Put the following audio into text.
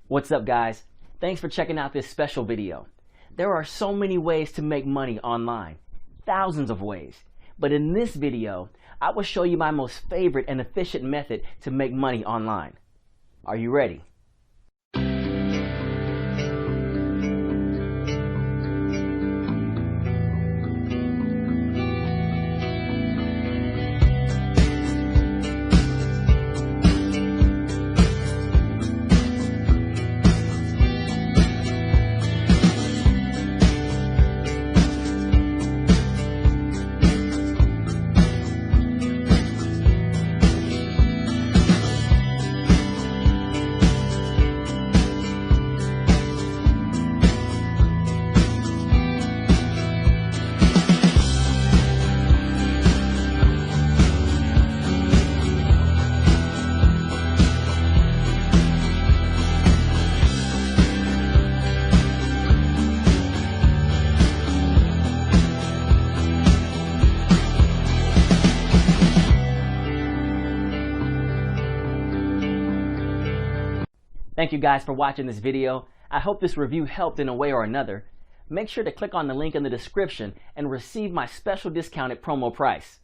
What's up, guys? Thanks for checking out this special video. There are so many ways to make money online, thousands of ways. But in this video, I will show you my most favorite and efficient method to make money online. Are you ready? Thank you guys for watching this video. I hope this review helped in a way or another. Make sure to click on the link in the description and receive my special discounted promo price.